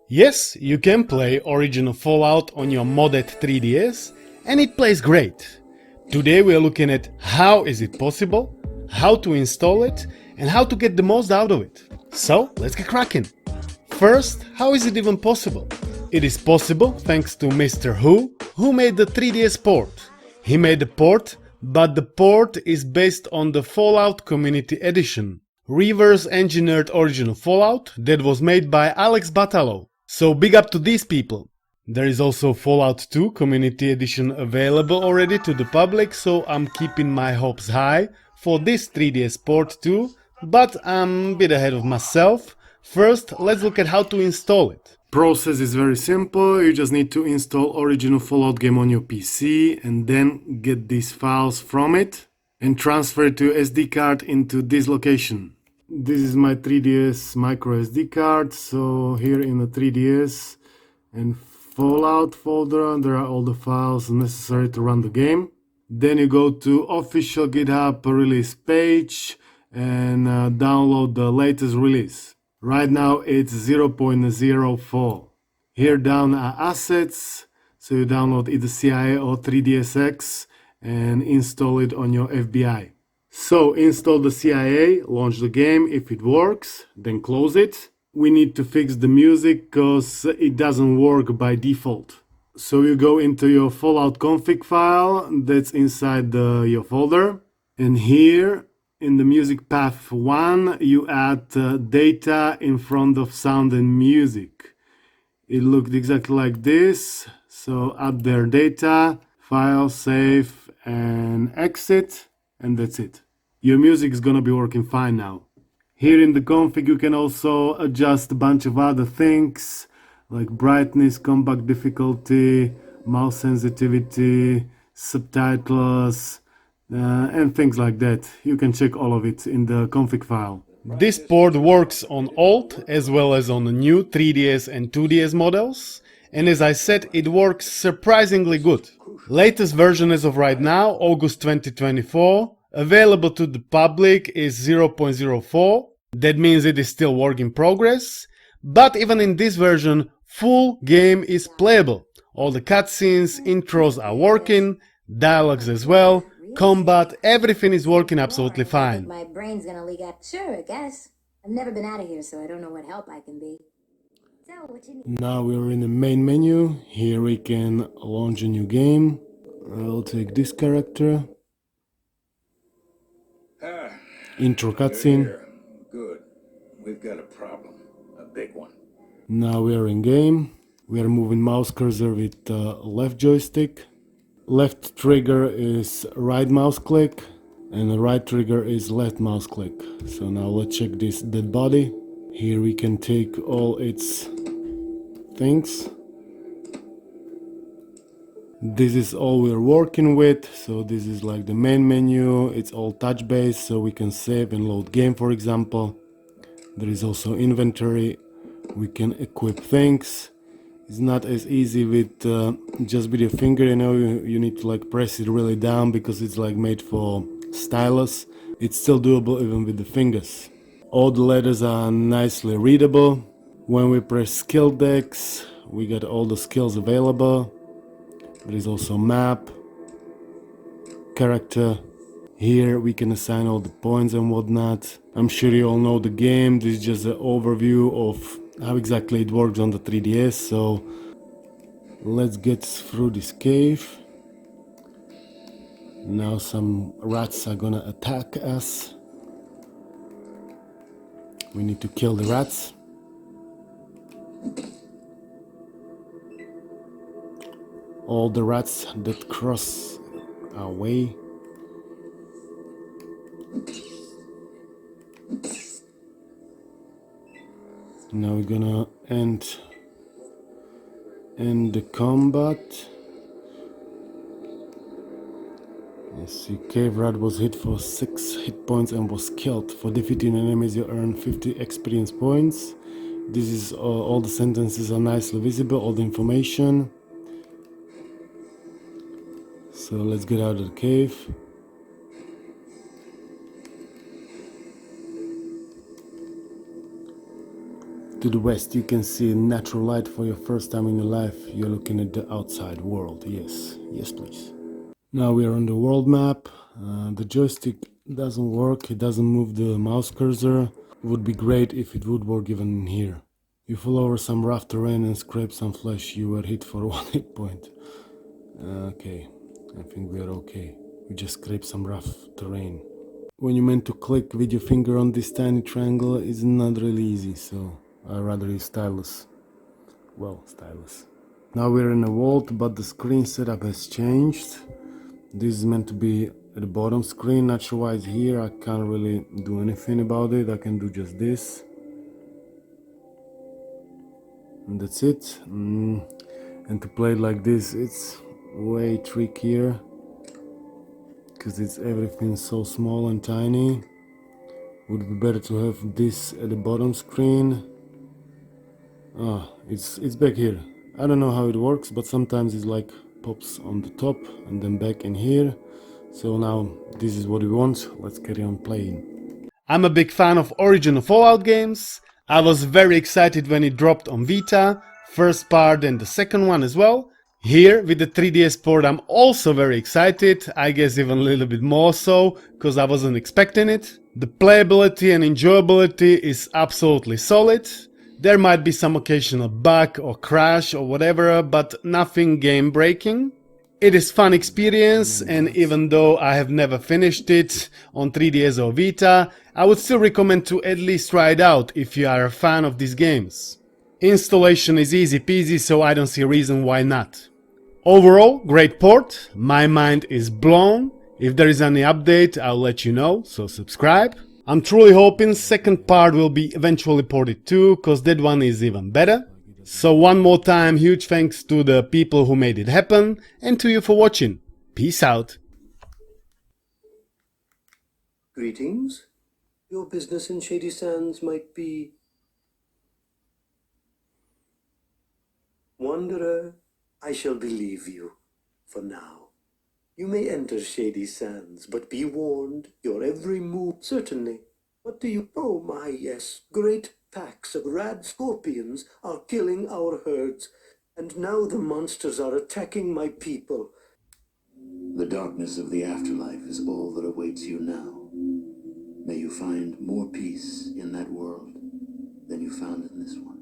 Yes, you can play original Fallout on your modded 3DS and it plays great. Today we are looking at how is it possible, how to install it, and how to get the most out of it. So let's get cracking. First, how is it even possible? It is possible thanks to Mr. Who made the 3DS port. He made the port, but the port is based on the Fallout Community Edition, reverse engineered original Fallout that was made by Alex Batalo. So big up to these people. There is also Fallout 2 Community Edition available already to the public, so I'm keeping my hopes high for this 3DS port too, but I'm a bit ahead of myself. First, let's look at how to install it. Process is very simple. You just need to install original Fallout game on your PC and then get these files from it and transfer it to SD card into this location. This is my 3DS micro SD card. So here in the 3DS and Fallout folder, there are all the files necessary to run the game. Then you go to official GitHub release page and download the latest release. Right now it's 0.04. Here down are assets, so you download either CIA or 3DSX and install it on your FBI. So install the CIA, launch the game. If it works, then close it. We need to fix the music because it doesn't work by default. So you go into your Fallout config file that's inside your folder, and here in the music path 1 you add data in front of sound and music. It looked exactly like this, so add their data, file, save and exit, and that's it. Your music is gonna be working fine now. Here in the config you can also adjust a bunch of other things like brightness, combat difficulty, mouse sensitivity, subtitles, and things like that. You can check all of it in the config file. This port works on old as well as on the new 3DS and 2DS models, and as I said, it works surprisingly good. Latest version as of right now, August 2024, available to the public is 0.04. That means it is still work in progress, but even in this version, full game is playable. All the cutscenes, intros are working, dialogues as well, combat, everything is working absolutely fine. My brain's gonna leak out. Sure, I guess. I've never been out of here, so I don't know what help I can be. So, what you need? Now we're in the main menu. Here we can launch a new game. I'll take this character. Intro cutscene. Good. We've got a problem. A big one. Now we are in game. We are moving mouse cursor with left joystick. Left trigger is right mouse click and the right trigger is left mouse click. So now let's check this dead body. Here we can take all its things. This is all we're working with, so this is like the main menu. It's all touch based, so we can save and load game, for example. There is also inventory. We can equip things. It's not as easy with just with your finger, you need to like press it really down because it's like made for stylus. It's still doable even with the fingers. All the letters are nicely readable. When we press skill decks, we got all the skills available. There is also map, character. Here we can assign all the points and whatnot. I'm sure you all know the game. This is just an overview of how exactly it works on the 3DS. So let's get through this cave. Now some rats are gonna attack us. We need to kill the rats. All the rats that cross our way. Now we're gonna end the combat. Let's see, Cave Rat was hit for 6 hit points and was killed. For defeating enemies you earn 50 experience points. This is all the sentences are nicely visible, all the information. So let's get out of the cave. to the west, you can see natural light for your first time in your life. You're looking at the outside world. Yes, yes, please. Now we are on the world map. The joystick doesn't work, it doesn't move the mouse cursor. It would be great if it would work even in here. You fall over some rough terrain and scrape some flesh, you were hit for 1 hit point. Okay, I think we are okay. We just scraped some rough terrain. When you meant to click with your finger on this tiny triangle, it's not really easy, so I rather use stylus. Well, stylus. Now we're in a vault, but the screen setup has changed. This is meant to be at the bottom screen, not sure why it's here. I can't really do anything about it. I can do just this. And that's it. And to play it like this, it's way trickier. Because it's everything so small and tiny. Would be better to have this at the bottom screen. It's back here. I don't know how it works, but sometimes it's like pops on the top and then back in here. So now this is what we want. Let's carry on playing. I'm a big fan of original Fallout games. I was very excited when it dropped on Vita, first part and the second one as well. Here with the 3DS port I'm also very excited, I guess even a little bit more so, because I wasn't expecting it. The playability and enjoyability is absolutely solid. There might be some occasional bug or crash or whatever, but nothing game breaking. It is fun experience, and even though I have never finished it on 3DS or Vita, I would still recommend to at least try it out if you are a fan of these games. Installation is easy peasy, so I don't see a reason why not. Overall, great port, my mind is blown. If there is any update, I'll let you know, so subscribe. I'm truly hoping second part will be eventually ported too, cause that one is even better. So one more time, huge thanks to the people who made it happen, and to you for watching. Peace out. Greetings. Your business in Shady Sands might be... Wanderer, I shall believe you, for now. You may enter Shady Sands, but be warned, your every move... Certainly. What do you... Oh my, yes. Great packs of rad scorpions are killing our herds, and now the monsters are attacking my people. The darkness of the afterlife is all that awaits you now. May you find more peace in that world than you found in this one.